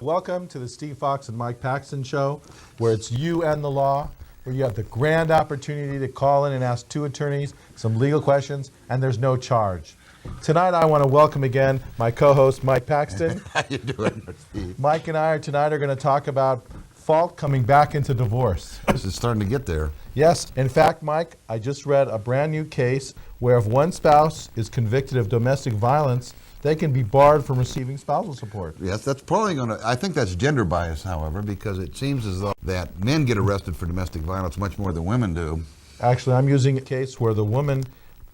Welcome to the Steve Fox and Mike Paxton show, where it's you and the law, where you have the grand opportunity to call in and ask two attorneys some legal questions, and there's no charge. Tonight I want to welcome again my co-host Mike Paxton. How you doing, Steve? Mike and I tonight are going to talk about fault coming back into divorce. This is starting to get there. Yes, in fact, Mike, I just read a brand new case where if one spouse is convicted of domestic violence, they can be barred from receiving spousal support. Yes, that's probably going to, I think that's gender bias, however, because it seems as though that men get arrested for domestic violence much more than women do. Actually, I'm using a case where the woman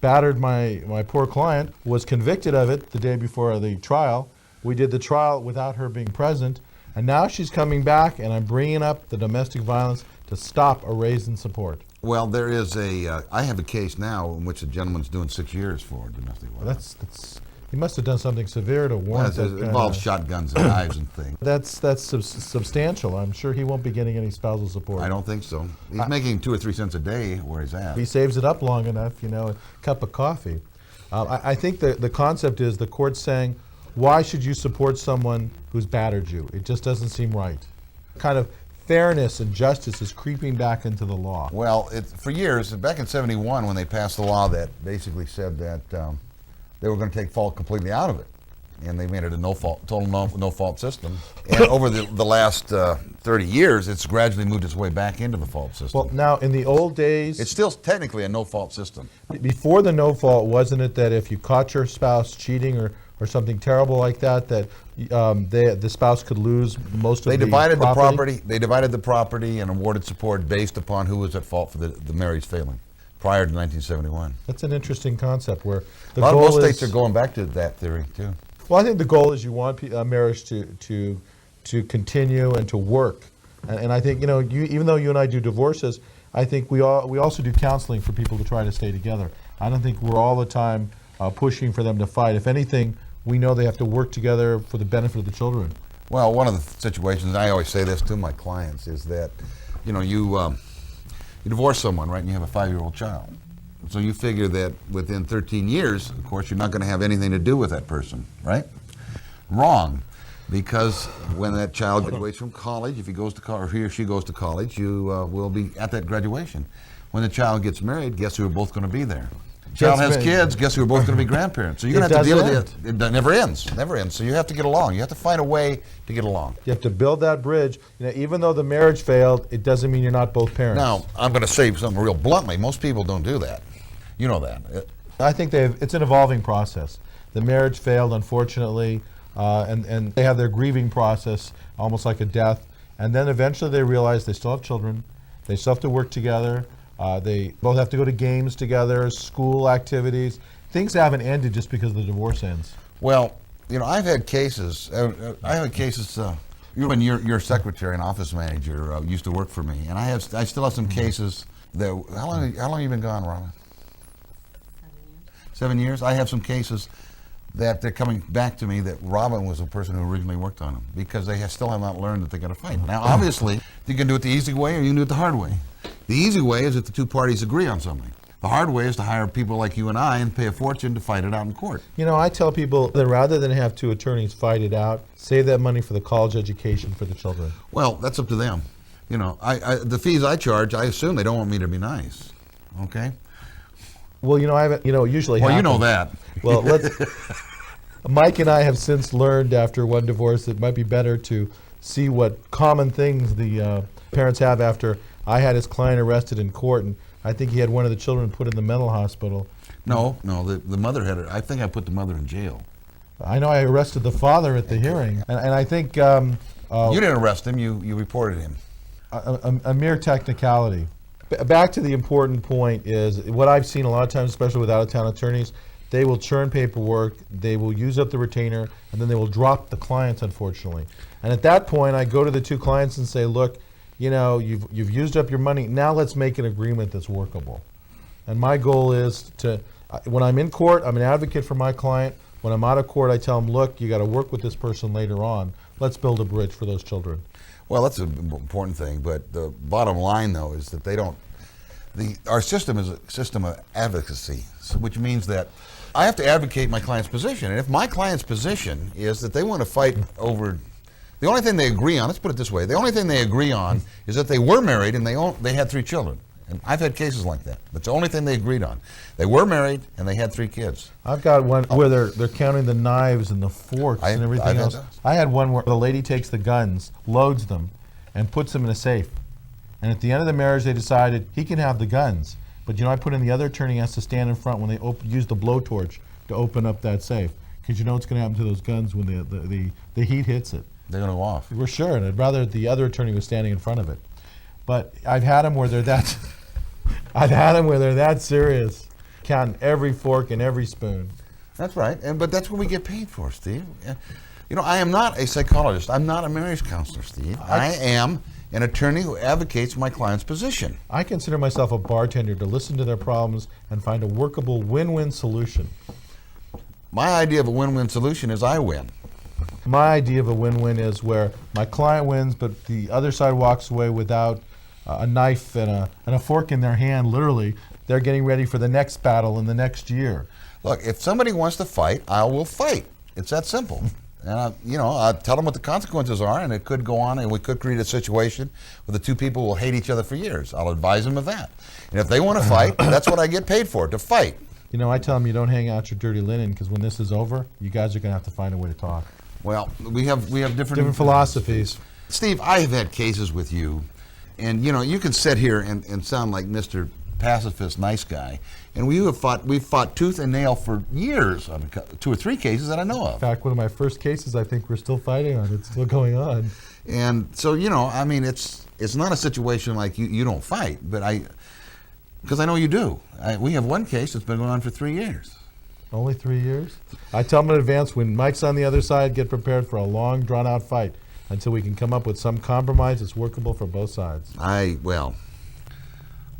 battered my poor client, was convicted of it the day before the trial. We did the trial without her being present, and now she's coming back, and I'm bringing up the domestic violence to stop a raise in support. Well, there is I have a case now in which a gentleman's doing 6 years for domestic violence. That's he must have done something severe to warrant that. It involves shotguns and knives and things. That's substantial. I'm sure he won't be getting any spousal support. I don't think so. He's making 2 or 3 cents a day where he's at. He saves it up long enough, a cup of coffee. I think the concept is the court's saying, why should you support someone who's battered you? It just doesn't seem right. Kind of fairness and justice is creeping back into the law. Well, for years, back in '71 when they passed the law that basically said that they were going to take fault completely out of it. And they made it a total no-fault system. And over the last 30 years, it's gradually moved its way back into the fault system. Well, now, in the old days... It's still technically a no-fault system. Before the no-fault, wasn't it that if you caught your spouse cheating or something terrible like that, that the spouse could lose most of the property? They divided the property and awarded support based upon who was at fault for the marriage failing prior to 1971. That's an interesting concept where the most states are going back to that theory, too. Well, I think the goal is you want marriage to continue and to work, and I think even though you and I do divorces, I think we also do counseling for people to try to stay together. I don't think we're all the time pushing for them to fight. If anything, we know they have to work together for the benefit of the children. Well, one of the situations, I always say this to my clients, is that you divorce someone, right, and you have a 5-year-old child. So you figure that within 13 years, of course, you're not going to have anything to do with that person, right? Wrong, because when that child graduates from college, if he goes to college, or he or she goes to college, you will be at that graduation. When the child gets married, guess who are both going to be there? Child has kids, guess who are both going to be grandparents? So you're going to have to deal with it. It never ends. Never ends. So you have to get along. You have to find a way to get along. You have to build that bridge. Even though the marriage failed, it doesn't mean you're not both parents. Now, I'm going to say something real bluntly. Most people don't do that. You know that. I think it's an evolving process. The marriage failed, unfortunately, and they have their grieving process, almost like a death. And then eventually they realize they still have children. They still have to work together. They both have to go to games together, school activities. Things haven't ended just because the divorce ends. Well, I've had cases. When your secretary and office manager used to work for me, and I still have some cases that. How long have you been gone, Robin? 7 years. I have some cases that they're coming back to me that Robin was the person who originally worked on them because they still have not learned that they got to fight. Now, obviously, you can do it the easy way or you can do it the hard way. The easy way is if the two parties agree on something. The hard way is to hire people like you and I and pay a fortune to fight it out in court. I tell people that rather than have two attorneys fight it out, save that money for the college education for the children. Well, that's up to them. The fees I charge, I assume they don't want me to be nice. Okay? Well, I haven't, usually Well, happens. you know that. Well, Mike and I have since learned after one divorce that it might be better to see what common things the parents have after I had his client arrested in court, and I think he had one of the children put in the mental hospital. No, the mother had it. I think I put the mother in jail. I know I arrested the father at the hearing, and I think... you didn't arrest him, you reported him. A mere technicality. Back to the important point is, what I've seen a lot of times, especially with out-of-town attorneys, they will churn paperwork, they will use up the retainer, and then they will drop the clients, unfortunately. And at that point, I go to the two clients and say, look, you've used up your money, now let's make an agreement that's workable. And my goal is when I'm in court, I'm an advocate for my client. When I'm out of court, I tell them, look, you got to work with this person later on. Let's build a bridge for those children. Well, that's an important thing, but the bottom line, though, is that they don't. Our system is a system of advocacy, which means that I have to advocate my client's position. And if my client's position is that they want to fight over The only thing they agree on, let's put it this way, the only thing they agree on is that they were married and they had 3 children. And I've had cases like that. That's the only thing they agreed on. They were married and they had 3 kids. I've got one where they're counting the knives and the forks and everything else. I had one where the lady takes the guns, loads them, and puts them in a safe. And at the end of the marriage, they decided he can have the guns. But I put in the other attorney has to stand in front when they use the blowtorch to open up that safe. Because you know what's going to happen to those guns when the heat hits it. They're going to go off. We're sure, and I'd rather the other attorney was standing in front of it. But I've had them where they're that serious, counting every fork and every spoon. That's right, but that's what we get paid for, Steve. I am not a psychologist. I'm not a marriage counselor, Steve. I am an attorney who advocates my client's position. I consider myself a bartender to listen to their problems and find a workable win-win solution. My idea of a win-win solution is I win. My idea of a win-win is where my client wins, but the other side walks away without a knife and a fork in their hand. Literally, they're getting ready for the next battle in the next year. Look, if somebody wants to fight, I will fight. It's that simple. And I tell them what the consequences are, and it could go on, and we could create a situation where the 2 people will hate each other for years. I'll advise them of that. And if they want to fight, that's what I get paid for, to fight. I tell them you don't hang out your dirty linen because when this is over, you guys are going to have to find a way to talk. Well, we have different philosophies. Steve, I have had cases with you, and you can sit here and sound like Mr. Pacifist, nice guy, and we've fought tooth and nail for years on 2 or 3 cases that I know of. In fact, one of my first cases, I think we're still fighting on. It's still going on. And so it's not a situation like you don't fight, but because I know you do. We have one case that's been going on for 3 years. Only 3 years? I tell them in advance, when Mike's on the other side, get prepared for a long, drawn-out fight until we can come up with some compromise that's workable for both sides. I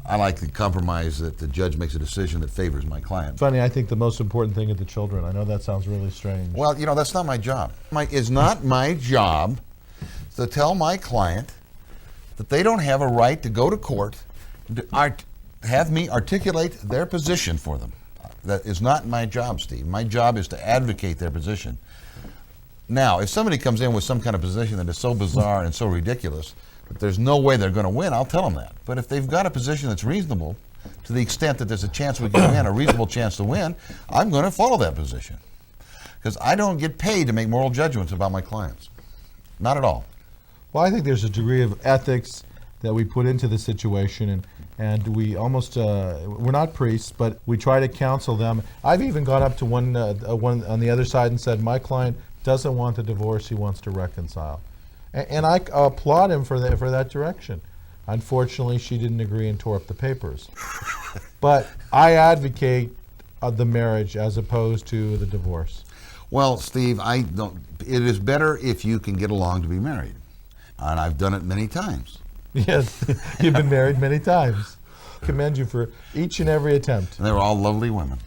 like the compromise that the judge makes a decision that favors my client. Funny, I think the most important thing are the children. I know that sounds really strange. Well, that's not my job. It's not my job to tell my client that they don't have a right to go to court to have me articulate their position for them. That is not my job, Steve. My job is to advocate their position. Now, if somebody comes in with some kind of position that is so bizarre and so ridiculous that there's no way they're going to win, I'll tell them that. But if they've got a position that's reasonable, to the extent that there's a chance we can win, a reasonable chance to win, I'm going to follow that position. Because I don't get paid to make moral judgments about my clients. Not at all. Well, I think there's a degree of ethics that we put into the situation, and we almost, we're not priests, but we try to counsel them. I've even gone up to one on the other side and said, my client doesn't want the divorce, he wants to reconcile. And I applaud him for that direction. Unfortunately, she didn't agree and tore up the papers. But I advocate the marriage as opposed to the divorce. Well, Steve, it is better if you can get along to be married. And I've done it many times. Yes, you've been married many times. I commend you for each and every attempt. And they were all lovely women.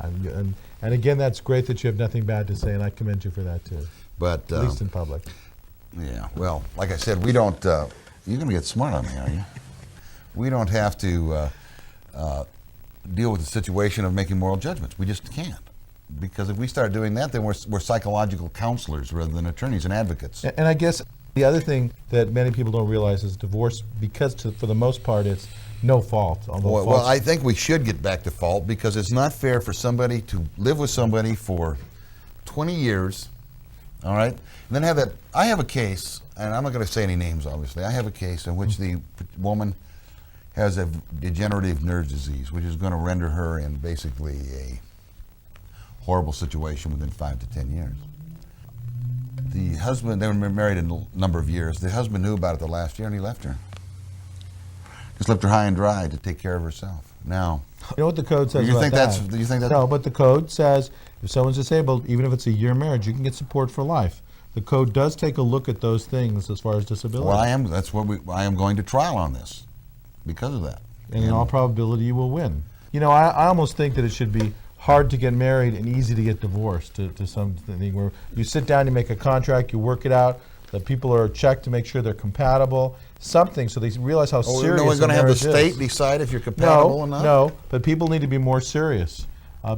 And again, that's great that you have nothing bad to say, and I commend you for that too. But at least in public. Yeah, well, like I said, we don't, you're going to get smart on me, are you? We don't have to deal with the situation of making moral judgments. We just can't. Because if we start doing that, then we're psychological counselors rather than attorneys and advocates. And I guess the other thing that many people don't realize is divorce, because for the most part it's no fault. Well, I think we should get back to fault, because it's not fair for somebody to live with somebody for 20 years, all right, and then have that. I have a case, and I'm not going to say any names, obviously. I have a case in which the woman has a degenerative nerve disease, which is going to render her in basically a horrible situation within 5 to 10 years. The husband, they were married a number of years. The husband knew about it the last year, and he left her. Just left her high and dry to take care of herself. Now, you know what the code says do you about think that? Do you think that's... No, but the code says if someone's disabled, even if it's a year marriage, you can get support for life. The code does take a look at those things as far as disability. Well, I am going to trial on this because of that. And in all probability, you will win. I almost think that it should be hard to get married and easy to get divorced to something where you sit down, you make a contract, you work it out, the people are checked to make sure they're compatible, something so they realize how serious no one's going to have the state is. decide if you're compatible or not? No, but people need to be more serious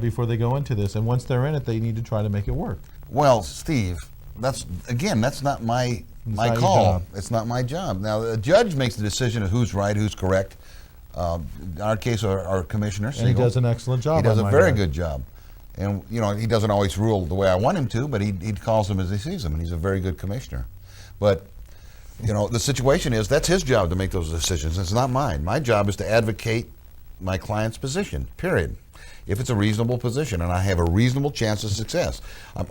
before they go into this. And once they're in it, they need to try to make it work. Well, Steve, that's not my not your call. job. It's not my job. Now the judge makes the decision of who's right, who's correct. In our case, our commissioner, And he Siegel, does an excellent job. he does I a might very add. good job. And he doesn't always rule the way I want him to, but he calls them as he sees them, and he's a very good commissioner. But the situation is that's his job to make those decisions. It's not mine. My job is to advocate my client's position, period. If it's a reasonable position and I have a reasonable chance of success.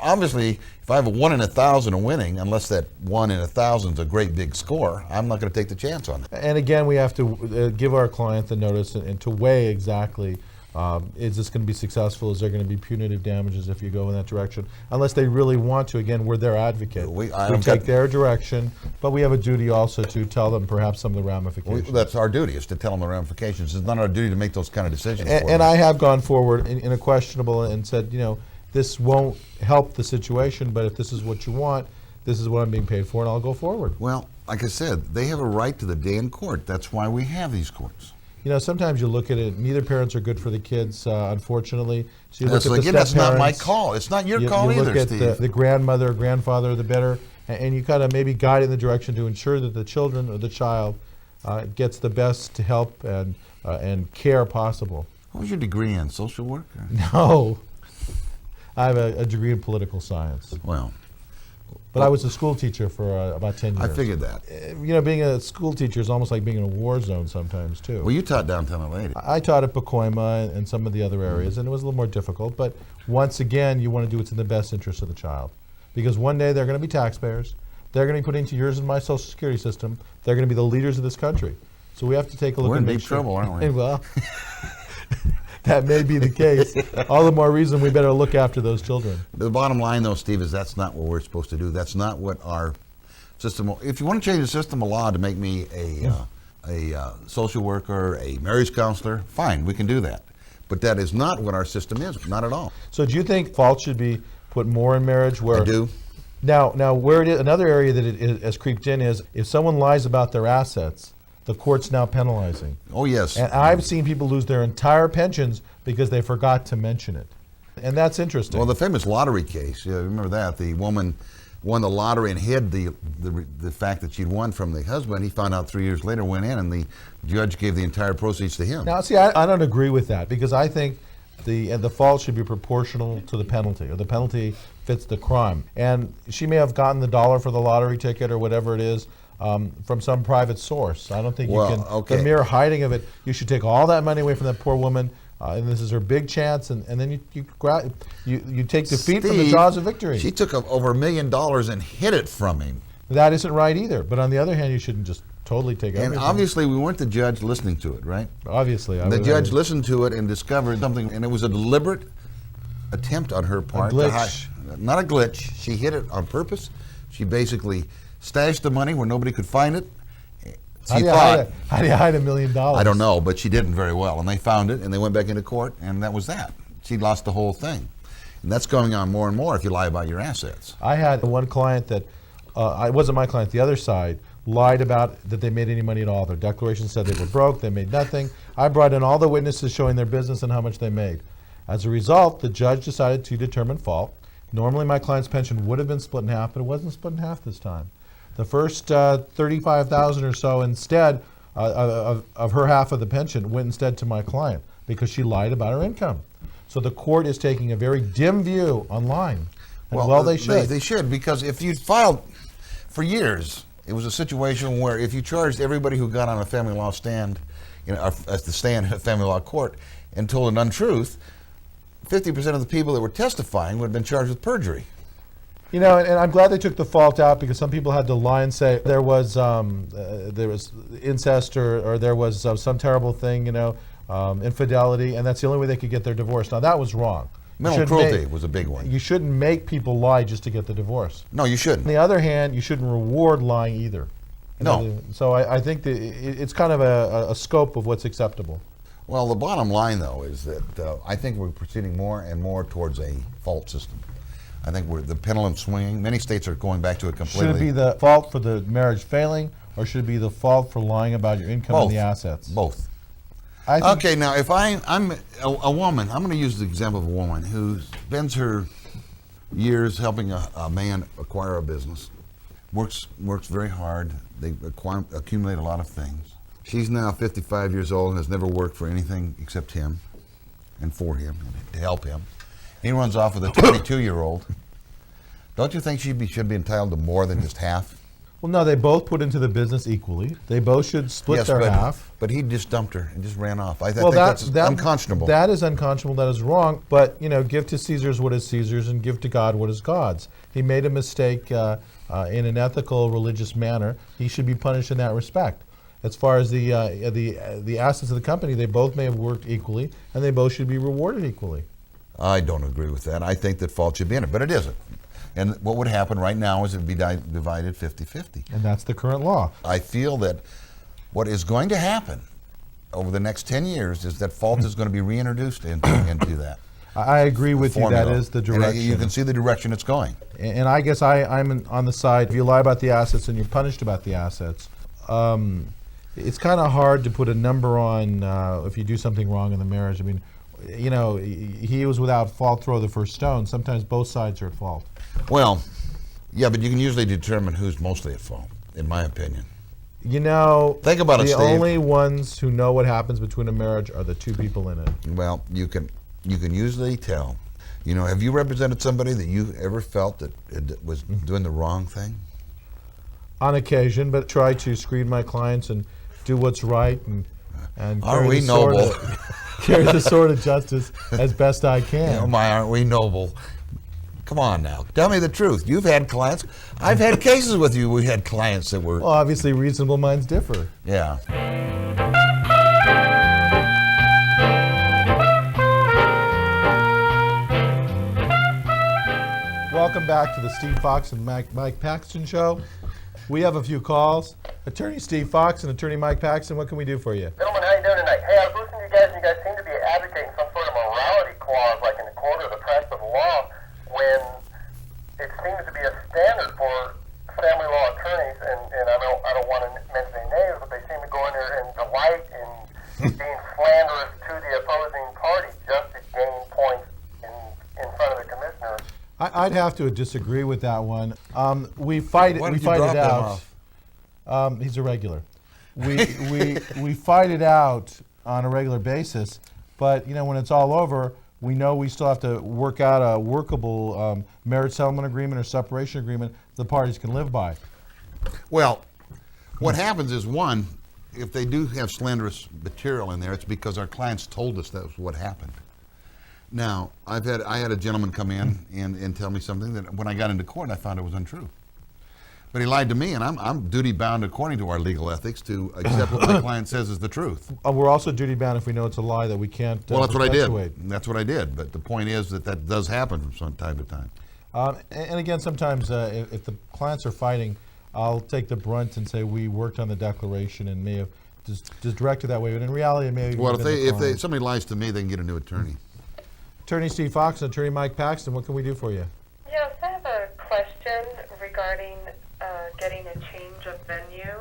Obviously, if I have a 1 in 1,000 of winning, unless that 1 in 1,000 is a great big score, I'm not going to take the chance on it. And again, we have to give our client the notice and to weigh exactly, is this going to be successful? Is there going to be punitive damages if you go in that direction? Unless they really want to. Again, we're their advocate. We take their direction, but we have a duty also to tell them perhaps some of the ramifications. That's our duty, is to tell them the ramifications. It's not our duty to make those kind of decisions for And them. I have gone forward in a questionable and said, this won't help the situation, but if this is what you want, this is what I'm being paid for, and I'll go forward. Well, like I said, they have a right to the day in court. That's why we have these courts. Sometimes you look at it, neither parents are good for the kids, unfortunately. So you look at the Again, that's not my step-parents. call. It's not your You call either, look at Steve. the grandmother, grandfather, the better, and you kind of maybe guide in the direction to ensure that the children or the child gets the best help and care possible. What was your degree in? Social work? No, I have a degree in political science, Well, but I was a school teacher for about 10 years. I figured that. Being a school teacher is almost like being in a war zone sometimes too. Well, you taught downtown LA. I taught at Pacoima and some of the other areas, and it was a little more difficult. But once again, you want to do what's in the best interest of the child, because one day they're going to be taxpayers. They're going to be put into yours and my Social Security system. They're going to be the leaders of this country. So we have to take a look. We're in and make deep sure. trouble, aren't we? Well, that may be the case. All the more reason we better look after those children. The bottom line, though, Steve, is that's not what we're supposed to do. That's not what our system. If you want to change the system of law to make me a social worker, a marriage counselor, fine, we can do that. But that is not what our system is. Not at all. So do you think fault should be put more in marriage? Where I do. Now, where it is, another area that it has creeped in is if someone lies about their assets, the court's now penalizing. Oh, yes. And I've seen people lose their entire pensions because they forgot to mention it. And that's interesting. Well, the famous lottery case, remember that? The woman won the lottery and hid the fact that she'd won from the husband. He found out 3 years later, went in, and the judge gave the entire proceeds to him. Now, see, I don't agree with that, because I think the fault should be proportional to the penalty, or the penalty fits the crime. And she may have gotten the dollar for the lottery ticket or whatever it is from some private source. I don't think you can, okay. the mere hiding of it, you should take all that money away from that poor woman, and this is her big chance, and then you take defeat from the Steve, jaws of victory. She took over $1 million and hid it from him. That isn't right either. But on the other hand, you shouldn't just totally take everything. And obviously, we weren't the judge listening to it, right? Obviously. The judge listened to it and discovered something, and it was a deliberate attempt on her part. glitch. To hide, not a glitch. She hid it on purpose. She basically stashed the money where nobody could find it. How do you hide $1 million? I don't know, but she didn't very well. And they found it, and they went back into court, and that was that. She lost the whole thing. And that's going on more and more if you lie about your assets. I had one client that, it wasn't my client, the other side, lied about that they made any money at all. Their declaration said they were broke, they made nothing. I brought in all the witnesses showing their business and how much they made. As a result, the judge decided to determine fault. Normally my client's pension would have been split in half, but it wasn't split in half this time. The first $35,000 or so instead of her half of the pension went instead to my client because she lied about her income. So the court is taking a very dim view on lying. And well, they should. They should, because if you filed for years, it was a situation where if you charged everybody who got on a family law stand, as the stand in a family law court, and told an untruth, 50% of the people that were testifying would have been charged with perjury. And I'm glad they took the fault out, because some people had to lie and say there was incest or there was some terrible thing, infidelity, and that's the only way they could get their divorce. Now that was wrong. Mental cruelty was a big one. You shouldn't make people lie just to get the divorce. No, you shouldn't. On the other hand, you shouldn't reward lying either. No. So I think that it's kind of a scope of what's acceptable. Well, the bottom line, though, is that I think we're proceeding more and more towards a fault system. I think the pendulum's swinging. Many states are going back to it completely. Should it be the fault for the marriage failing, or should it be the fault for lying about your income and the assets? Both. Okay, now if I'm a woman, I'm going to use the example of a woman who spends her years helping a man acquire a business. Works very hard. They accumulate a lot of things. She's now 55 years old and has never worked for anything except him and for him and to help him. He runs off with a 22-year-old. Don't you think should be entitled to more than just half? Well, no, they both put into the business equally. They both should split their half. But he just dumped her and just ran off. I Well, think that's unconscionable. That is unconscionable. That is wrong. But give to Caesar's what is Caesar's, and give to God what is God's. He made a mistake in an ethical, religious manner. He should be punished in that respect. As far as the assets of the company, they both may have worked equally, and they both should be rewarded equally. I don't agree with that. I think that fault should be in it, but it isn't. And what would happen right now is it would be divided 50-50. And that's the current law. I feel that what is going to happen over the next 10 years is that fault is going to be reintroduced into that. I agree with formula. you. That is the direction. And you can see the direction it's going. And I guess I'm on the side, if you lie about the assets and you're punished about the assets, it's kind of hard to put a number on if you do something wrong in the marriage. I mean, he was without fault, throw the first stone. Sometimes both sides are at fault. Well, yeah, but you can usually determine who's mostly at fault, in my opinion. Think about it, the Steve. only ones who know what happens between a marriage are the two people in it. Well, you can usually tell. Have you represented somebody that you ever felt that it was doing the wrong thing? On occasion, but try to screen my clients and do what's right and Aren't we noble? Carry the sword of justice as best I can. Oh my, aren't we noble? Come on now, tell me the truth. You've had clients. I've had cases with you. We had clients that were. Well, obviously, reasonable minds differ. Yeah. Welcome back to the Steve Fox and Mike Paxton Show. We have a few calls. Attorney Steve Fox and Attorney Mike Paxton, what can we do for you? Gentlemen, how you doing tonight? Hey, I was listening to you guys, and you guys seem to be advocating some sort of morality clause, like in the Code of the Practice of Law, when it seems to be a standard for family law attorneys, and I don't want to mention any names, but they seem to go in there and delight in being slanderous to the opposing party just to gain points in front of the commissioner. I'd have to disagree with that one. We fight it. Why We did you fight drop it him out. off? He's a regular. We fight it out on a regular basis, but when it's all over, we know we still have to work out a workable marriage settlement agreement or separation agreement the parties can live by. Well, what happens is, one, if they do have slanderous material in there, it's because our clients told us that was what happened. Now, I had a gentleman come in and tell me something that when I got into court, I found it was untrue. But he lied to me, and I'm duty bound according to our legal ethics to accept what my client says is the truth. We're also duty bound if we know it's a lie that we can't. Well, that's what I perpetuate. did. That's what I did. But the point is that does happen from time to time. And again, sometimes if the clients are fighting, I'll take the brunt and say we worked on the declaration and may have just directed that way. But in reality, it may have Well, been if somebody lies to me, they can get a new attorney. Attorney Steve Fox and Attorney Mike Paxton, what can we do for you? Yes, I have a question regarding getting a change of venue.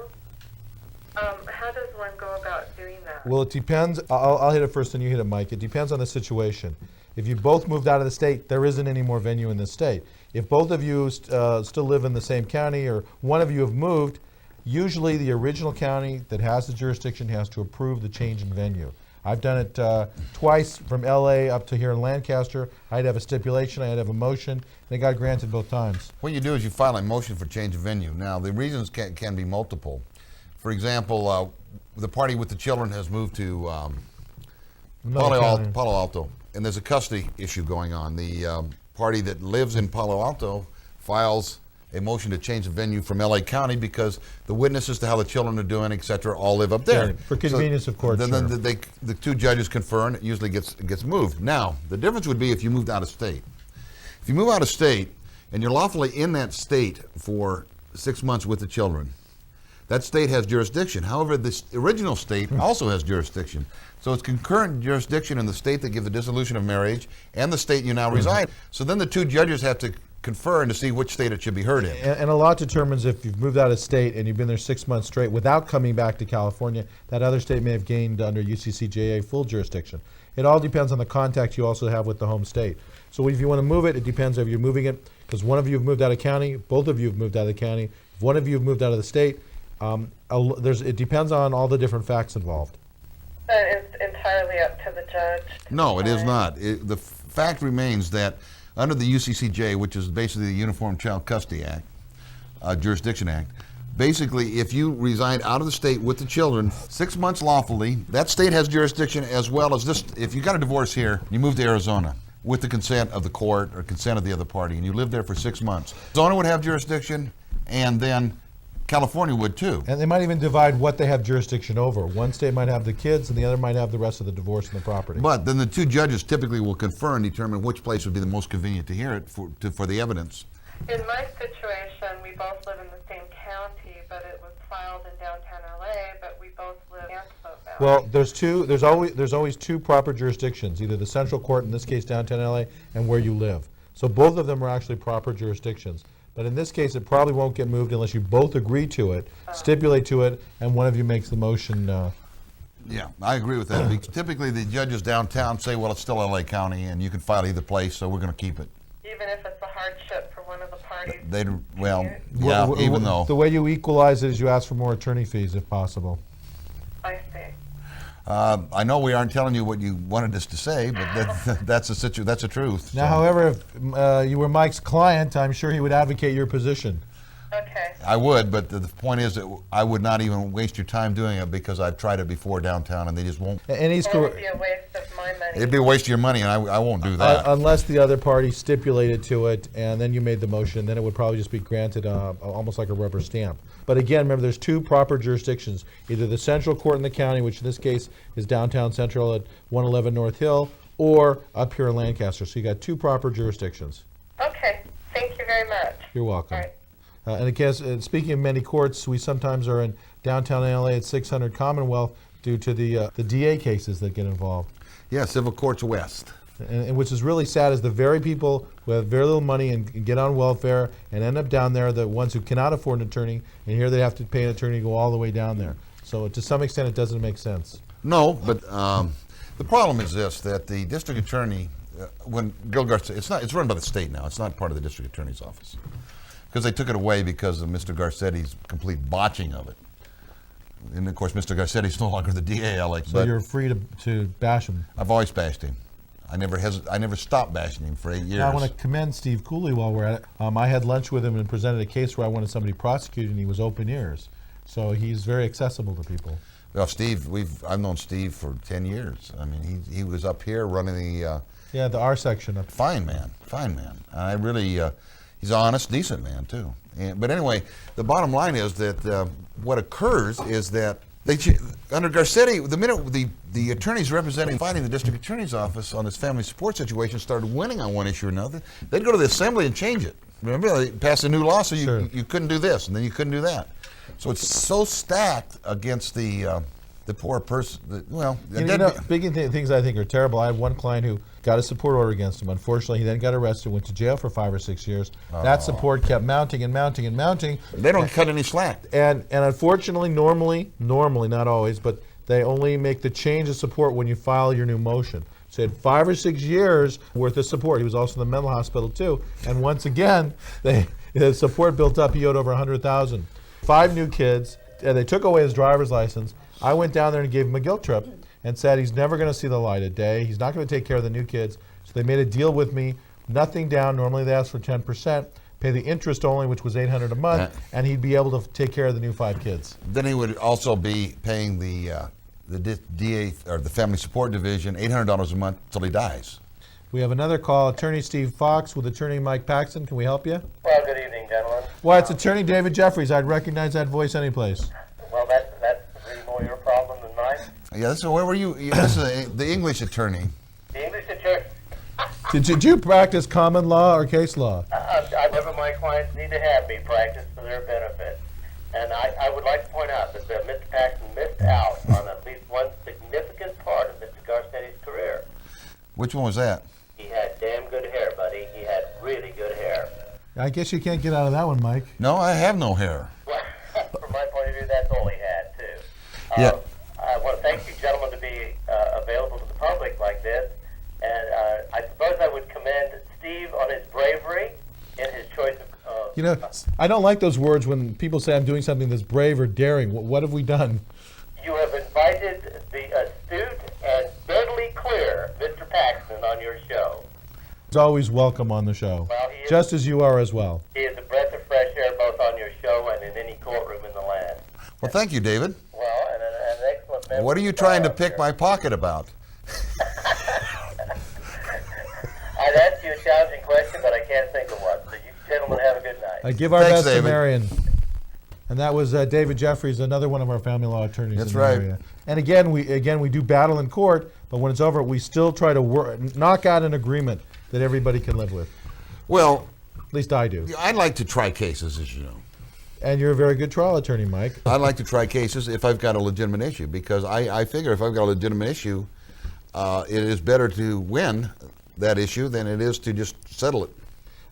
How does one go about doing that? Well, it depends. I'll hit it first and you hit it, Mike. It depends on the situation. If you both moved out of the state, there isn't any more venue in the state. If both of you still live in the same county or one of you have moved, usually the original county that has the jurisdiction has to approve the change in venue. I've done it twice from LA up to here in Lancaster. I'd have a stipulation, I'd have a motion, and it got granted both times. What you do is you file a motion for change of venue. Now, the reasons can be multiple. For example, the party with the children has moved to Palo Alto, and there's a custody issue going on. The party that lives in Palo Alto files a motion to change the venue from LA County because the witnesses to how the children are doing, et cetera, all live up there. Sure. For convenience of court, Then sure. the two judges confer, and it usually gets moved. Now, the difference would be if you moved out of state. If you move out of state and you're lawfully in that state for 6 months with the children, that state has jurisdiction. However, the original state also has jurisdiction. So it's concurrent jurisdiction in the state that gives the dissolution of marriage and the state you now reside. So then the two judges have to confer and to see which state it should be heard in. And a lot determines if you've moved out of state and you've been there 6 months straight without coming back to California, that other state may have gained under UCCJA full jurisdiction. It all depends on the contact you also have with the home state. So if you want to move it, it depends if you're moving it because one of you have moved out of county, both of you have moved out of the county, if one of you have moved out of the state. It depends on all the different facts involved. That is entirely up to the judge. No, it is not. The fact remains that under the UCCJ, which is basically the Uniform Child Custody Act, Jurisdiction Act, basically if you reside out of the state with the children 6 months lawfully, that state has jurisdiction as well as this. If you got a divorce here, you move to Arizona with the consent of the court or consent of the other party, and you live there for 6 months, Arizona would have jurisdiction, and then California would too. And they might even divide what they have jurisdiction over. One state might have the kids and the other might have the rest of the divorce and the property. But then the two judges typically will confer and determine which place would be the most convenient to hear it for the evidence. In my situation, we both live in the same county, but it was filed in downtown LA, but we both live in Antelope Valley. Well, there's always two proper jurisdictions, either the central court, in this case downtown LA, and where you live. So both of them are actually proper jurisdictions. But in this case, it probably won't get moved unless you both agree to it, stipulate to it, and one of you makes the motion. Yeah, I agree with that. Because typically, the judges downtown say, well, it's still LA County, and you can file either place, so we're going to keep it. Even if it's a hardship for one of the parties? Even though. The way you equalize it is you ask for more attorney fees if possible. I see. I know we aren't telling you what you wanted us to say, but that's a truth. Now, So, however, if you were Mike's client, I'm sure he would advocate your position. Okay. I would, but the point is that I would not even waste your time doing it because I've tried it before downtown, and they just won't. And he's Well, it would be a waste of my money. It'd be a waste of your money, and I won't do that. unless the other party stipulated to it, and then you made the motion, then it would probably just be granted almost like a rubber stamp. But again, remember, there's two proper jurisdictions, either the central court in the county, which in this case is downtown central at 111 North Hill, or up here in Lancaster. So you got two proper jurisdictions. Okay. Thank you very much. You're welcome. All right. And again, speaking of many courts, we sometimes are in downtown LA at 600 Commonwealth due to the DA cases that get involved. Yeah, civil courts west. And which is really sad is the very people who have very little money and get on welfare and end up down there, the ones who cannot afford an attorney, and here they have to pay an attorney to go all the way down there. So to some extent, it doesn't make sense. No, but the problem is this, that the district attorney, when Gil Garcetti, it's run by the state now, it's not part of the district attorney's office. Because they took it away because of Mr. Garcetti's complete botching of it. And of course, Mr. Garcetti's no longer the DA, Alex. So you're free to bash him. I've always bashed him. I never stopped bashing him for 8 years. Now, I want to commend Steve Cooley while we're at it. I had lunch with him and presented a case where I wanted somebody prosecuted, and he was open ears. So he's very accessible to people. Well, Steve, I've known Steve for 10 years. I mean, he was up here running the... the R section up. Fine man. I really... he's an honest, decent man, too. But anyway, the bottom line is that what occurs is that under Garcetti, the minute the attorneys fighting the district attorney's office on this family support situation started winning on one issue or another, they'd go to the assembly and change it. Remember, they passed a new law, so you couldn't do this, and then you couldn't do that. So it's so stacked against the poor person. Big things I think are terrible. I have one client who got a support order against him. Unfortunately, he then got arrested, went to jail for 5 or 6 years. That support kept mounting and mounting and mounting. They don't cut any slack. And unfortunately, normally, not always, but they only make the change of support when you file your new motion. So he had 5 or 6 years worth of support. He was also in the mental hospital too. And once again, the support built up. He owed over $100,000. 5 new kids, and they took away his driver's license. I went down there and gave him a guilt trip and said he's never going to see the light of day. He's not going to take care of the new kids. So they made a deal with me, nothing down. Normally they ask for 10%, pay the interest only, which was $800 a month, and he'd be able to take care of the new 5 kids. Then he would also be paying the DA or the Family Support Division $800 a month till he dies. We have another call, Attorney Steve Fox with Attorney Mike Paxton. Can we help you? Well, good evening, gentlemen. Well, it's Attorney David Jeffries. I'd recognize that voice anyplace. Well, that's really more your problem than mine. Yeah, so where were you? This is the English attorney. The English attorney, Did you practice common law or case law? whatever my clients need to have me practice for their benefit. And I would like to point out that Mr. Paxton missed out on at least one significant part of Mr. Garcetti's career. Which one was that? He had damn good hair, buddy. He had really good hair. I guess you can't get out of that one, Mike. No, I have no hair. Well, from my point of view, that's all he had, too. Yeah. I want to thank you, gentlemen, to be available to the public like this. And I suppose I would commend Steve on his bravery in his choice of. You know, I don't like those words when people say I'm doing something that's brave or daring. What have we done? You have invited the astute and deadly clear Mr. Paxton on your show. He's always welcome on the show, Well, he is. just as you are as well. He is a breath of fresh air both on your show and in any courtroom in the land. Well, thank you, David. Well, and an excellent member. What are you of the trying to bar pick here. my pocket about? I'd ask you a challenging question, but I can't think of one. So you gentlemen have a good night. Give our Thanks, best to David. Marion. And that was David Jeffries, another one of our family law attorneys That's in the right. area. And again, we do battle in court, but when it's over, we still try to knock out an agreement that everybody can live with. Well, At least I do. I like to try cases, as you know. And you're a very good trial attorney, Mike. I like to try cases if I've got a legitimate issue, because I figure if I've got a legitimate issue, it is better to win that issue than it is to just settle it.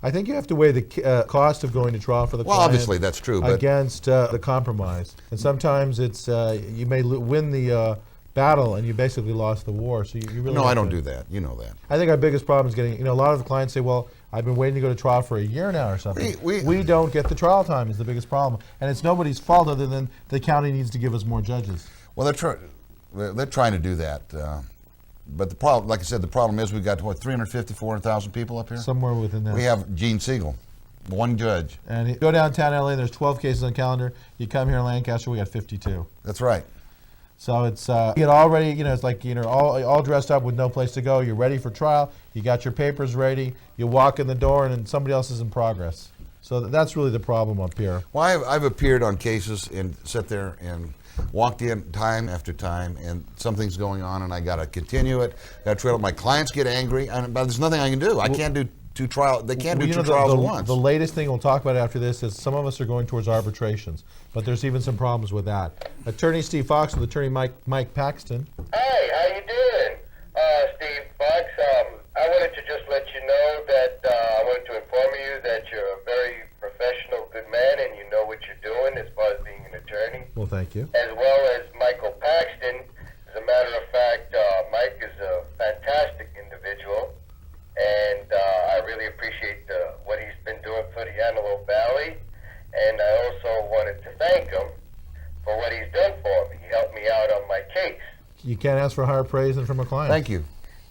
I think you have to weigh the cost of going to trial for the Well, client obviously that's true, but against the compromise. And sometimes it's you may win the battle and you basically lost the war. So you really no, have I don't to- do that. You know that. I think our biggest problem is getting, a lot of the clients say, well, I've been waiting to go to trial for a year now or something. We don't get the trial time is the biggest problem. And it's nobody's fault other than the county needs to give us more judges. Well, they're trying to do that. But the problem, like I said, the problem is we've got, 350, 400,000 people up here? Somewhere within that. We have Gene Siegel, one judge. And you go downtown LA, there's 12 cases on the calendar. You come here in Lancaster, we got 52. That's right. So it's you get already, it's like all dressed up with no place to go. You're ready for trial. You got your papers ready. You walk in the door, and somebody else is in progress. So that's really the problem up here. Well, I've appeared on cases and sat there and walked in time after time, and something's going on, and I got to continue it. Got to trail it. My clients get angry, but there's nothing I can do. I can't do two trials. They can't do two trials at once. The latest thing we'll talk about after this is some of us are going towards arbitrations, but there's even some problems with that. Attorney Steve Fox with Attorney Mike Paxton. Hey, how you doing? Steve Fox. I wanted to just let you know that I wanted to inform you that you're a very professional, good man, and you know what you're doing as far as being an attorney. Well, thank you. As well as Michael Paxton. As a matter of fact, Mike is a fantastic individual, and I really appreciate what he's been doing for the Antelope Valley. And I also wanted to thank him for what he's done for me. He helped me out on my case. You can't ask for higher praise than from a client. Thank you.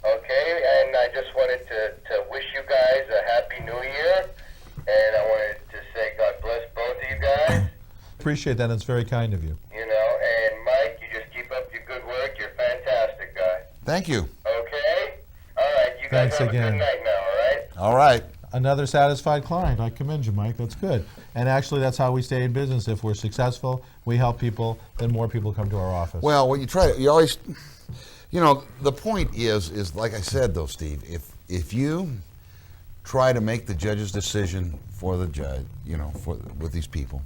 Okay, and I just wanted to wish you guys a Happy New Year, and I wanted to say God bless both of you guys, Appreciate that. It's very kind of you. and Mike, you just keep up your good work. You're a fantastic guy. Thank you. Okay? All right, you guys Thanks have again. a good night now, all right? All right. Another satisfied client. I commend you, Mike. That's good. And actually, that's how we stay in business. If we're successful, we help people, then more people come to our office. Well, when you always, the point is like I said though, Steve, if you try to make the judge's decision for the judge, with these people,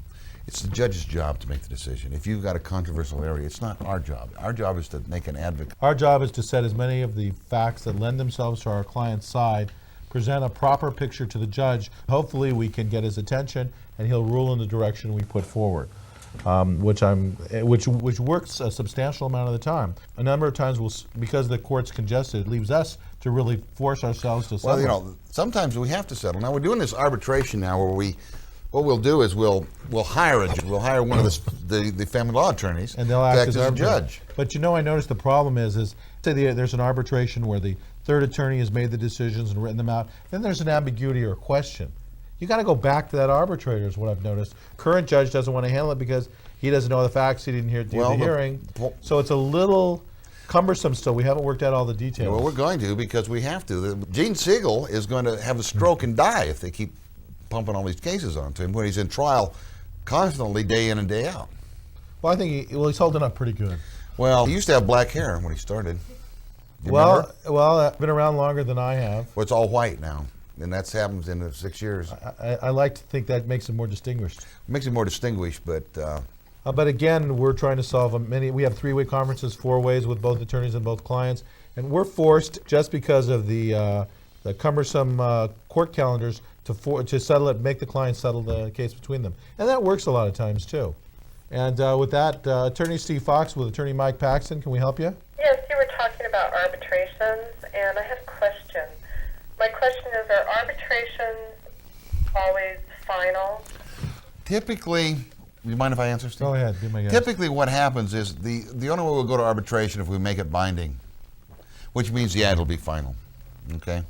it's the judge's job to make the decision. If you've got a controversial area, it's not our job. Our job is to make an advocate. Our job is to set as many of the facts that lend themselves to our client's side, present a proper picture to the judge. Hopefully we can get his attention and he'll rule in the direction we put forward, which works a substantial amount of the time. A number of times, because the court's congested, it leaves us to really force ourselves to settle. Well, sometimes we have to settle. Now we're doing this arbitration now where what we'll do is we'll hire one of the family law attorneys And they'll to act act as as a arbitrator. judge. But I noticed the problem is say there's an arbitration where the third attorney has made the decisions and written them out. Then there's an ambiguity or a question. You got to go back to that arbitrator is what I've noticed. Current judge doesn't want to handle it because he doesn't know the facts. He didn't hear the hearing. So it's a little cumbersome still. We haven't worked out all the details. Well, we're going to because we have to. Gene Siegel is going to have a stroke and die if they keep pumping all these cases onto him when he's in trial constantly, day in and day out. Well, I think he's holding up pretty good. Well, he used to have black hair when he started. You Well, remember? I've been around longer than I have. Well, it's all white now, and that's happens in 6 years. I like to think that makes him more distinguished. Makes him more distinguished, but But again, we're trying to solve we have three-way conferences, 4 ways with both attorneys and both clients, and we're forced just because of the cumbersome court calendars to settle it, make the client settle the case between them, and that works a lot of times too. And with that, Attorney Steve Fox with Attorney Mike Paxton, can we help you? Yes, you were talking about arbitrations, and I have a question. My question is, are arbitrations always final? Typically, you mind if I answer, Steve? Go ahead, be my guest. Typically what happens is the only way we'll go to arbitration if we make it binding, which means, yeah, it'll be final, okay?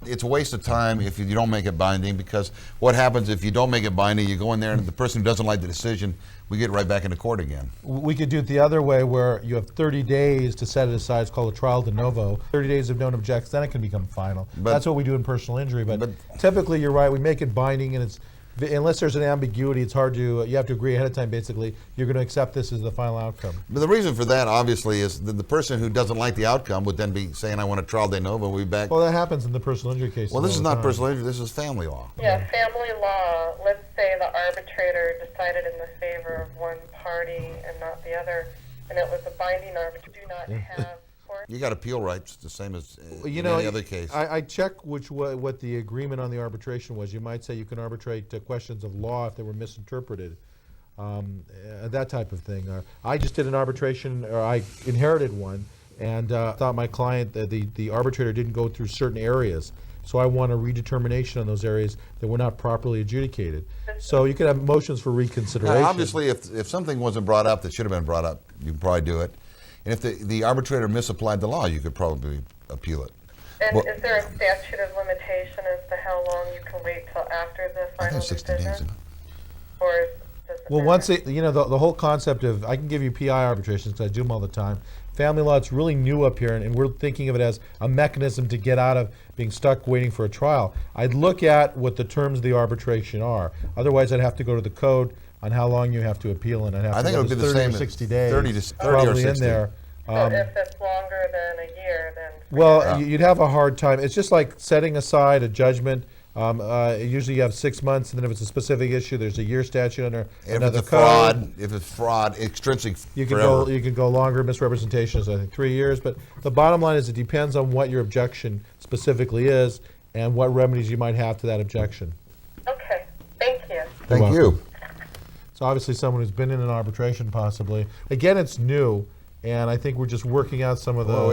It's a waste of time if you don't make it binding, because what happens if you don't make it binding, you go in there and the person who doesn't like the decision, we get right back into court again. We could do it the other way, where you have 30 days to set it aside. It's called a trial de novo. 30 days of known objects, then it can become final. But- That's what we do in personal injury. But but- typically, you're right. We make it binding, and it's unless there's an ambiguity, it's hard to. You have to agree ahead of time. Basically, you're going to accept this as the final outcome. But the reason for that, obviously, is that the person who doesn't like the outcome would then be saying, I want a trial de novo, we'll be back. Well, that happens in the personal injury case. Well, this is all the not time. personal injury, this is family law. Yeah, family law. Let's say the arbitrator decided in the favor of one party and not the other, and it was a binding arbitration. Do not have court. You got appeal rights, the same as You in know, any other case. I check what the agreement on the arbitration was. You might say you can arbitrate questions of law if they were misinterpreted, that type of thing. I just did an arbitration, or I inherited one, and thought my client, the arbitrator didn't go through certain areas. So I want a redetermination on those areas that were not properly adjudicated. So you could have motions for reconsideration. Now, obviously, if something wasn't brought up that should have been brought up, you can probably do it. And if the arbitrator misapplied the law, you could probably appeal it. And Well- is there a statute of limitation as to how long you can wait till after the I final think 60 days. decision? Isn't it? Or is does it Well, matter? once the whole concept of, I can give you PI arbitrations because I do them all the time. Family law, it's really new up here, and we're thinking of it as a mechanism to get out of being stuck waiting for a trial. I'd look at what the terms of the arbitration are. Otherwise, I'd have to go to the code on how long you have to appeal, and I'd have I to think go it would be the 30 same or as 60 days. 30 to 30 or probably 60. in there. So if it's longer than a year, then Well, Yeah. you'd have a hard time. It's just like setting aside a judgment. Usually you have 6 months, and then if it's a specific issue, there's a year statute under If another it's a code. fraud, extrinsic You can forever. go. You can go longer. Misrepresentations, I think 3 years. But the bottom line is, it depends on what your objection specifically is and what remedies you might have to that objection. okay. Thank you. Thank You're you. welcome. So obviously, someone who's been in an arbitration, possibly. Again, it's new, and I think we're just working out some of the. Well,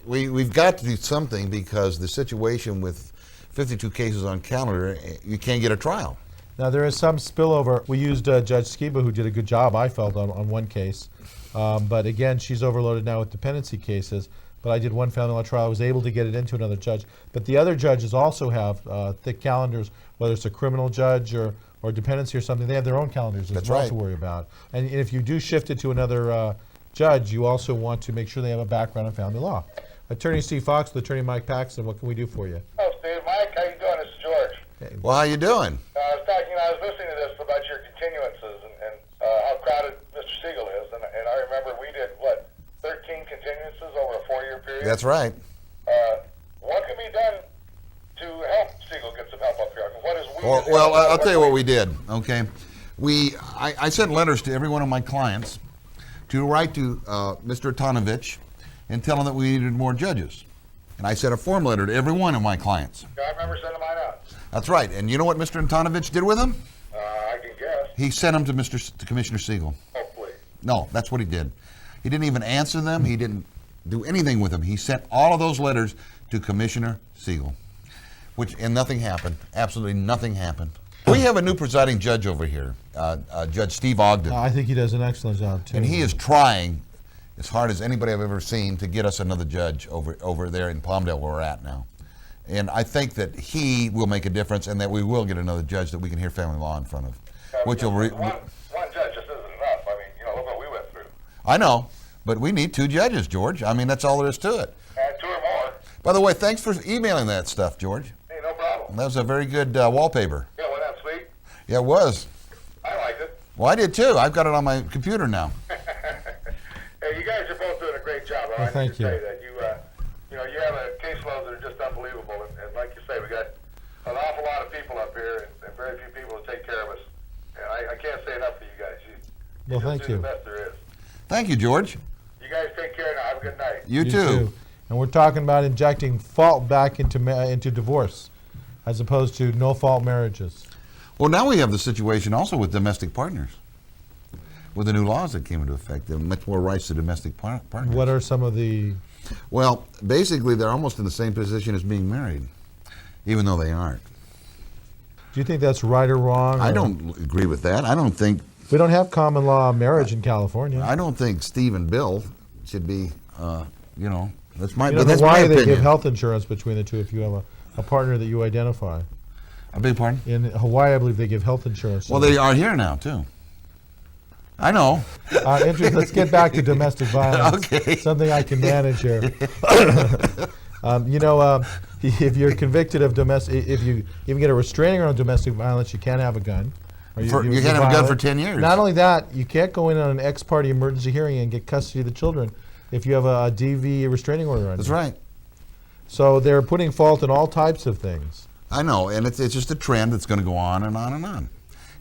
we've got to do something, because the situation with 52 cases on calendar, you can't get a trial. Now, there is some spillover. We used Judge Skiba, who did a good job, I felt, on one case. But again, she's overloaded now with dependency cases. But I did one family law trial. I was able to get it into another judge. But the other judges also have thick calendars, whether it's a criminal judge or dependency or something. They have their own calendars as That's well right. to worry about. And if you do shift it to another judge, you also want to make sure they have a background in family law. Attorney Steve Fox with Attorney Mike Paxton, what can we do for you? Oh, Steve, Mike, how you doing? This is George. Well, how you doing? I was listening to this about your continuances and how crowded Mr. Siegel is, and I remember we did, 13 continuances over a 4-year period? That's right. What can be done to help Siegel get some help up here? I mean, what is we? Well, I'll tell you what we did, okay? I sent letters to every one of my clients to write to Mr. Tonovich and tell him that we needed more judges. And I sent a form letter to every one of my clients. Yeah, I remember sending mine out. That's right. And you know what Mr. Antonovich did with them? I can guess. He sent them to Commissioner Siegel. Hopefully. No, that's what he did. He didn't even answer them. He didn't do anything with them. He sent all of those letters to Commissioner Siegel, and nothing happened. Absolutely nothing happened. We have a new presiding judge over here, Judge Steve Ogden, I think he does an excellent job, too. and he is trying as hard as anybody I've ever seen to get us another judge over there in Palmdale, where we're at now. And I think that he will make a difference, and that we will get another judge that we can hear family law in front of. Which will one judge just isn't enough. I mean, look what we went through. I know, but we need 2 judges, George. I mean, that's all there is to it. And 2 or more. By the way, thanks for emailing that stuff, George. Hey, no problem. That was a very good wallpaper. Yeah, wasn't that sweet? Yeah, it was. I liked it. Well, I did too. I've got it on my computer now. Hey, you guys are both doing a great job. Well, I thank need to you. say that you have a caseload that are just unbelievable, and like you say, we got an awful lot of people up here, and very few people to take care of us. And I can't say enough for you guys. You Well, just thank do you. the best there is. Thank you, George. You guys take care now. Have a good night. You too. And we're talking about injecting fault back into divorce, as opposed to no-fault marriages. Well, now we have the situation also with domestic partners. with the new laws that came into effect. There are much more rights to domestic partners. What are some of the... Well, basically, they're almost in the same position as being married, even though they aren't. Do you think that's right or wrong? I or- don't agree with that. I don't think We don't have common law marriage in California. I don't think Steve and Bill should be, that's my, You know, but that's my Hawaii, they opinion. give health insurance between the two if you have a partner that you identify. I beg your pardon? In Hawaii, I believe they give health insurance. Well, they are here now, too. I know. Let's get back to domestic violence. Okay. Something I can manage here. If you're convicted of domestic, if you even get a restraining order on domestic violence, you can't have a gun. Or You can't have a gun for 10 years. Not only that, you can't go in on an ex-parte emergency hearing and get custody of the children if you have a DV restraining order on That's you. right. So they're putting fault in all types of things. I know, and it's just a trend that's going to go on and on and on.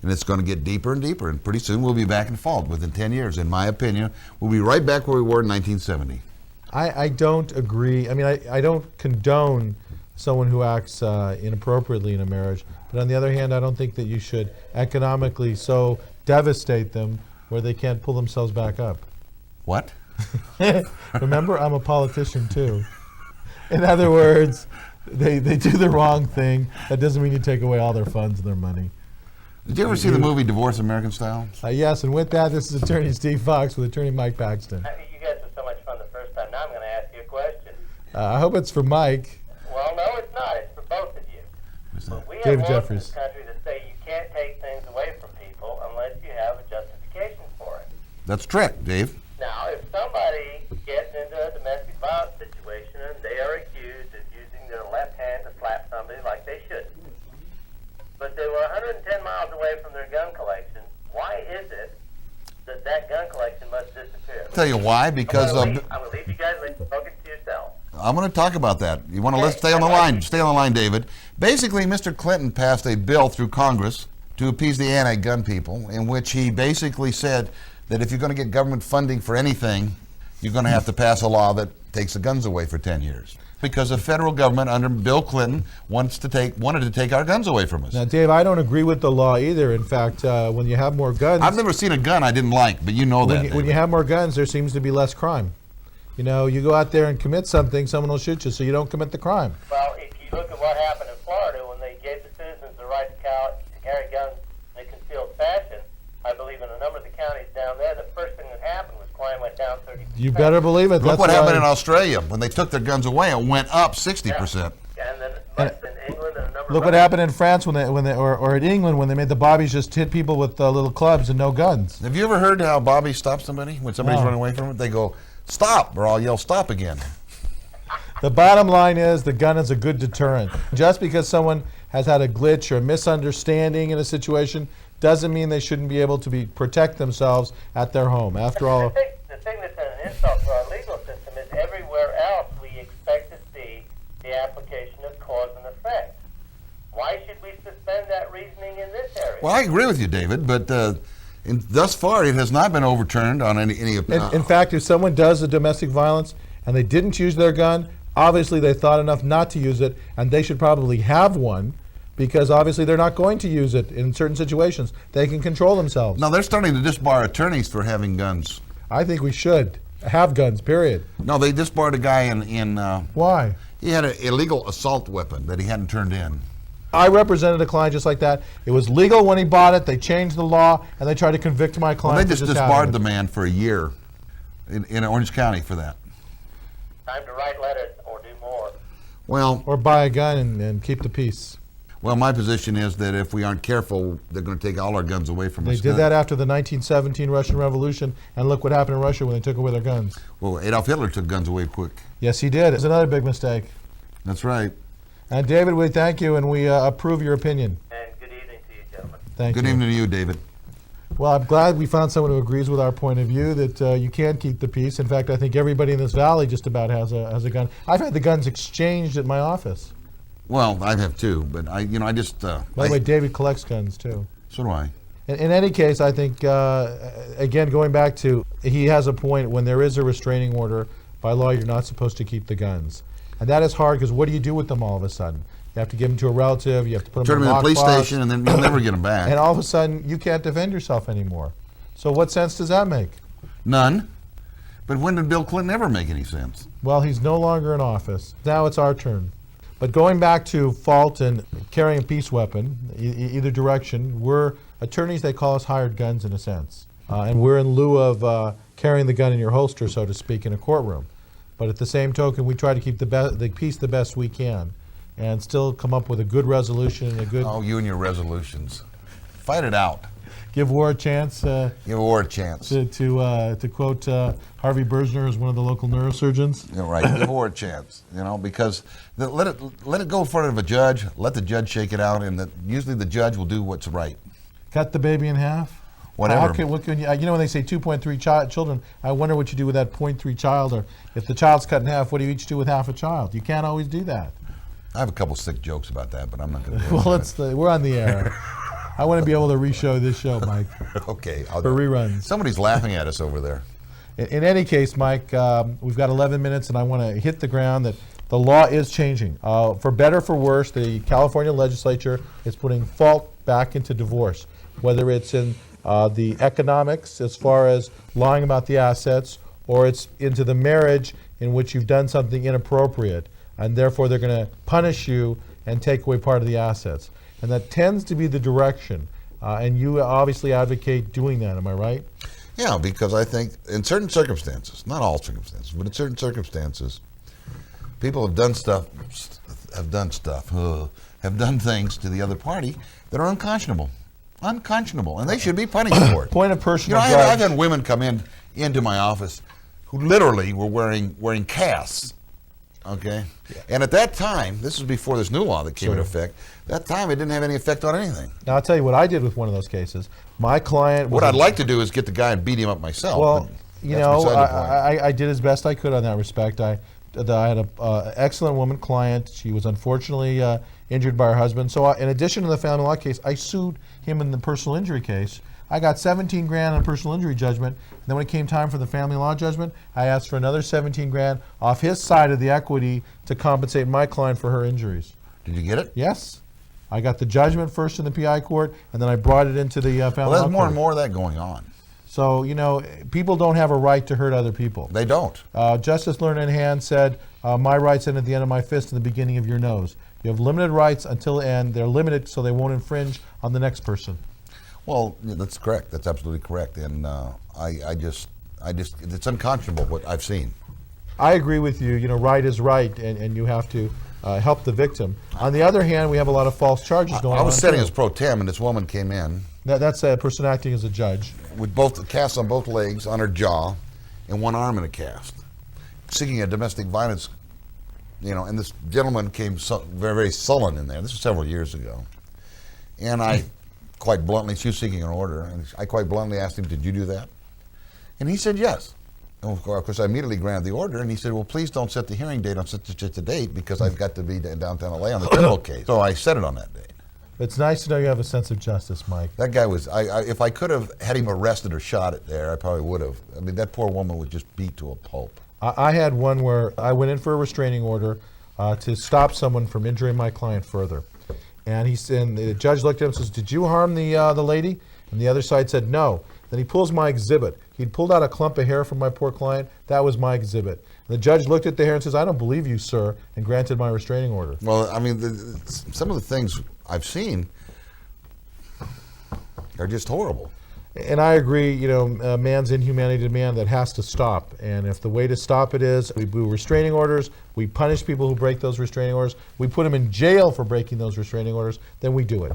And it's going to get deeper and deeper, and pretty soon we'll be back in fault within 10 years. In my opinion, we'll be right back where we were in 1970. I don't agree. I mean, I don't condone someone who acts inappropriately in a marriage. But on the other hand, I don't think that you should economically so devastate them where they can't pull themselves back up. What? Remember, I'm a politician too. In other words, they do the wrong thing. That doesn't mean you take away all their funds and their money. Did you ever see the movie Divorce American Style? Yes, and with that, this is Attorney Steve Fox with Attorney Mike Paxton. You guys were so much fun the first time. Now I'm going to ask you a question. I hope it's for Mike. Well, no, it's not. It's for both of you. But we have David laws Jeffries. in this country that say you can't take things away from people unless you have a justification for it. That's correct, Dave. Now, if somebody gets into a domestic violence situation and they are accused of using their left hand to slap somebody like they shouldn't, but they were 110 miles away from their gun collection, why is it that that gun collection must disappear? I'll tell you why, because I'm going to leave you guys focus to yourself. I'm going to talk about that. You want to stay on the line. Stay on the line, David. Basically, Mr. Clinton passed a bill through Congress to appease the anti-gun people, in which he basically said that if you're going to get government funding for anything, you're going to have to pass a law that takes the guns away for 10 years. Because the federal government under Bill Clinton wanted to take our guns away from us. Now, Dave, I don't agree with the law either. In fact, when you have more guns... I've never seen a gun I didn't like, but you know that. When you have more guns, there seems to be less crime. You know, you go out there and commit something, someone will shoot you, so you don't commit the crime. Well, if you look at what happened in Florida when they gave the citizens the right to carry guns in a concealed fashion, I believe in a number of the counties down there, the first thing that happened was crime went down 30%. You better believe it. Look what happened in Australia. When they took their guns away, it went up 60%. And then in England and a number Look of what happened in France or in England when they made the bobbies just hit people with little clubs and no guns. Have you ever heard how Bobby stops somebody when somebody's No. running away from it? They go, stop, or I'll yell stop again. The bottom line is the gun is a good deterrent. Just because someone has had a glitch or a misunderstanding in a situation doesn't mean they shouldn't be able to protect themselves at their home. After all, the thing that's an insult to our legal system is everywhere else we expect to see the application of cause and effect. Why should we suspend that reasoning in this area? Well, I agree with you, David, but thus far it has not been overturned on any in fact, if someone does a domestic violence and they didn't use their gun, obviously they thought enough not to use it, and they should probably have one, because obviously they're not going to use it in certain situations. They can control themselves. Now they're starting to disbar attorneys for having guns. I think we should have guns, period. No, they disbarred a guy in Why? he had an illegal assault weapon that he hadn't turned in. I represented a client just like that. It was legal when he bought it. They changed the law, and they tried to convict my client. Well, they just for having disbarred it. the man for a year in Orange County for that. Time to write letters or do more. Well, Or buy a gun and keep the peace. my position is that if we aren't careful, they're going to take all our guns away from They us. did that after the 1917 Russian Revolution, and look what happened in Russia when they took away their guns. Well, Adolf Hitler took guns away quick. Yes, he did. It's another big mistake. That's right. And David, we thank you, and we approve your opinion. And good evening to you, gentlemen. Thank Good you. evening to you, David. Well, I'm glad we found someone who agrees with our point of view that you can keep the peace. In fact, I think everybody in this valley just about has a gun. I've had the guns exchanged at my office. Well, I have too, but I just. By the way, David collects guns too. So do I. In any case, I think, again, going back to, he has a point. When there is a restraining order, by law, you're not supposed to keep the guns. And that is hard, because what do you do with them all of a sudden? You have to give them to a relative, you have to put them Turn in them a in the police lockbox, station, and then you'll never get them back. and all of a sudden, you can't defend yourself anymore. So what sense does that make? None. But when did Bill Clinton ever make any sense? Well, he's no longer in office. Now it's our turn. But going back to fault and carrying a peace weapon, either direction, we're attorneys, they call us hired guns in a sense. And we're in lieu of carrying the gun in your holster, so to speak, in a courtroom. But at the same token, we try to keep the peace the best we can and still come up with a good resolution and a good... Oh, you and your resolutions. Fight it out. Give war a chance. Give war a chance. To quote Harvey Bergner, as one of the local neurosurgeons. Yeah, right. Give war a chance. Because let it go in front of a judge. Let the judge shake it out, and usually the judge will do what's right. Cut the baby in half. Whatever. What can you know, when they say 2.3 children, I wonder what you do with that 0.3 child, or if the child's cut in half, what do you each do with half a child? You can't always do that. I have a couple sick jokes about that, but I'm not going to. Well, we're on the air. I want to be able to re-show this show, Mike. Okay. For reruns. Somebody's laughing at us over there. In any case, Mike, we've got 11 minutes, and I want to hit the ground that the law is changing. For better, for worse, the California legislature is putting fault back into divorce, whether it's in the economics as far as lying about the assets, or it's into the marriage in which you've done something inappropriate, and therefore they're going to punish you and take away part of the assets. And that tends to be the direction. And you obviously advocate doing that, am I right? Yeah, because I think in certain circumstances, not all circumstances, but in certain circumstances, people have done things to the other party that are unconscionable. And they should be punished for it. Point of personal I've had women come into my office who literally were wearing casts. Okay, yeah. And at that time, this was before this new law that came into effect. That time, it didn't have any effect on anything. Now I'll tell you what I did with one of those cases. My client. What I'd like to do is get the guy and beat him up myself. Well, I did as best I could on that respect. I had an excellent woman client. She was unfortunately injured by her husband. So in addition to the family law case, I sued him in the personal injury case. I got $17,000 on a personal injury judgment. And then when it came time for the family law judgment, I asked for another $17,000 off his side of the equity to compensate my client for her injuries. Did you get it? Yes. I got the judgment first in the PI court, and then I brought it into the family law court. Well, there's more and more of that going on. So, people don't have a right to hurt other people. They don't. Justice Learned said, my rights end at the end of my fist and the beginning of your nose. You have limited rights until end. They're limited so they won't infringe on the next person. Well, that's correct. That's absolutely correct. And I just, it's unconscionable what I've seen. I agree with you. Right is right, and you have to help the victim. On the other hand, we have a lot of false charges going on. I was sitting as pro tem, and this woman came in. That's a person acting as a judge. With both casts on both legs, on her jaw, and one arm in a cast, seeking a domestic violence. And this gentleman came very, very sullen in there. This was several years ago. And I quite bluntly, she was seeking an order, and I quite bluntly asked him, did you do that? And he said yes. And of course, I immediately granted the order, and he said, well, please don't set the hearing date on such a date because I've got to be in downtown LA on the criminal case. So I set it on that date. It's nice to know you have a sense of justice, Mike. That guy was, if I could have had him arrested or shot it there, I probably would have. I mean, that poor woman was just beat to a pulp. I had one where I went in for a restraining order to stop someone from injuring my client further. And the judge looked at him and says, did you harm the lady? And the other side said, no. Then he pulls my exhibit. He'd pulled out a clump of hair from my poor client. That was my exhibit. And the judge looked at the hair and says, I don't believe you, sir, and granted my restraining order. Well, I mean, some of the things I've seen are just horrible. And I agree, man's inhumanity to man, that has to stop. And if the way to stop it is we do restraining orders, we punish people who break those restraining orders, we put them in jail for breaking those restraining orders, then we do it.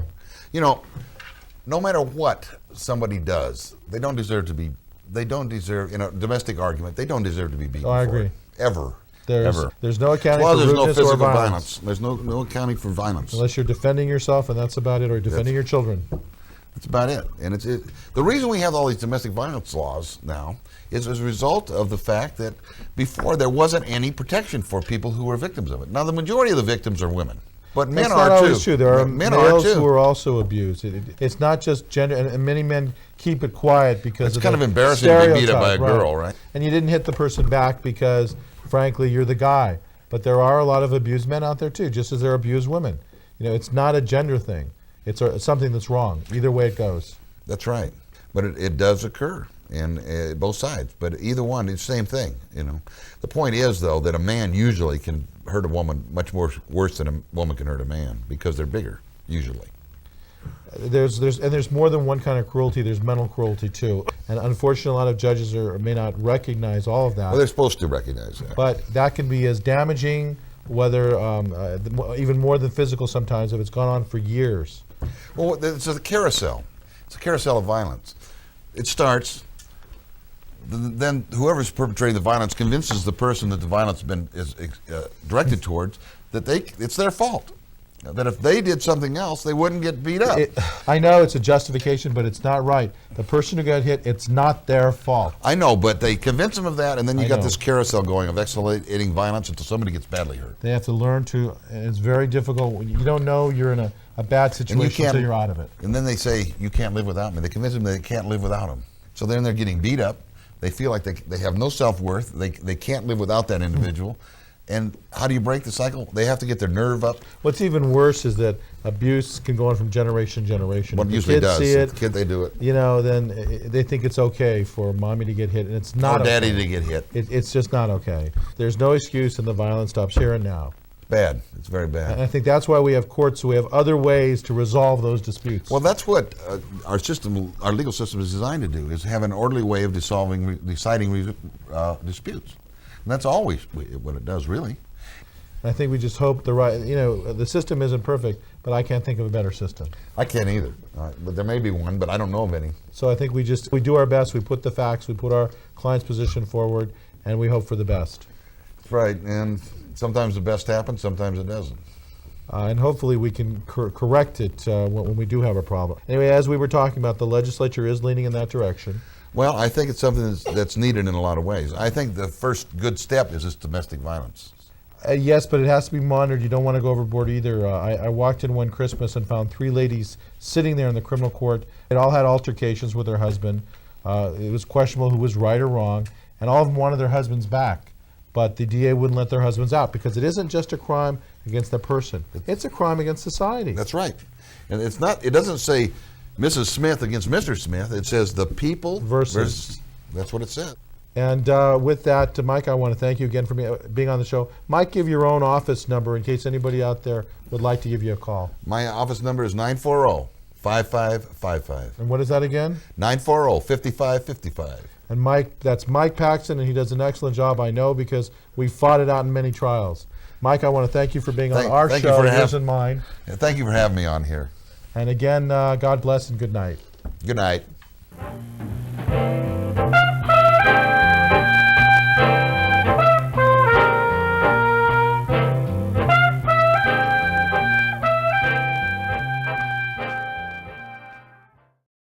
No matter what somebody does, they don't deserve, in a domestic argument, they don't deserve to be beaten. Oh, I agree. Ever. There's no accounting for there's no rudeness physical or violence. There's no accounting for violence. Unless you're defending yourself, and that's about it, or defending your children. That's about it. And the reason we have all these domestic violence laws now is as a result of the fact that before there wasn't any protection for people who were victims of it. Now, the majority of the victims are women. But men That's are not too. always true. There are men males are too. who are also abused. It's not just gender, and many men keep it quiet because it's of kind the of embarrassing to be beat up by a stereotype, girl, right? And you didn't hit the person back because, frankly, you're the guy. But there are a lot of abused men out there too, just as there are abused women. It's not a gender thing. It's something that's wrong. Either way it goes. That's right. But it does occur, and both sides. But either one, it's the same thing. The point is, though, that a man usually can hurt a woman much worse than a woman can hurt a man because they're bigger, usually. There's more than one kind of cruelty. There's mental cruelty too, and unfortunately, a lot of judges may not recognize all of that. Well, they're supposed to recognize that. But that can be as damaging, whether even more than physical sometimes, if it's gone on for years. Well, it's a carousel. It's a carousel of violence. It starts. Then whoever's perpetrating the violence convinces the person that the violence is directed towards that it's their fault. That if they did something else, they wouldn't get beat up. I know it's a justification, but it's not right. The person who got hit, it's not their fault. I know, but they convince them of that, and then you got know. this carousel going of escalating violence until somebody gets badly hurt. They have to learn to, and it's very difficult. When you don't know you're in a bad situation until you're out of it. And then they say, you can't live without me. They convince them they can't live without them. So then they're getting beat up. They feel like they have no self-worth. They can't live without that individual. And how do you break the cycle? They have to get their nerve up. What's even worse is that abuse can go on from generation to generation. What If usually kids does. see it, The kid, they do it. Then they think it's okay for mommy to get hit, and it's not Or daddy okay. to get hit. It's just not okay. There's no excuse, and the violence stops here and now. Bad. It's very bad. And I think that's why we have courts, so we have other ways to resolve those disputes. Well, that's what our legal system is designed to do, is have an orderly way of deciding disputes. And that's always what it does, really. I think we just hope the system isn't perfect, but I can't think of a better system. I can't either. But there may be one, but I don't know of any. So I think we do our best, we put the facts, we put our client's position forward, and we hope for the best. That's right. And sometimes the best happens, sometimes it doesn't. And hopefully we can correct it when we do have a problem. Anyway, as we were talking about, the legislature is leaning in that direction. Well, I think it's something that's needed in a lot of ways. I think the first good step is this domestic violence. Yes, but it has to be monitored. You don't want to go overboard either. I walked in one Christmas and found 3 ladies sitting there in the criminal court. They all had altercations with their husband. It was questionable who was right or wrong, and all of them wanted their husbands back. But the DA wouldn't let their husbands out because it isn't just a crime against the person. It's a crime against society. That's right. And it's not. It doesn't say Mrs. Smith against Mr. Smith. It says the people versus. That's what it said. And with that, Mike, I want to thank you again for being on the show. Mike, give your own office number in case anybody out there would like to give you a call. My office number is 940-5555. And what is that again? 940-5555. And Mike, that's Mike Paxton, and he does an excellent job, I know, because we fought it out in many trials. Mike, I want to thank you for being on our show, yours and mine. Thank you for having me on here. And again, God bless and good night. Good night.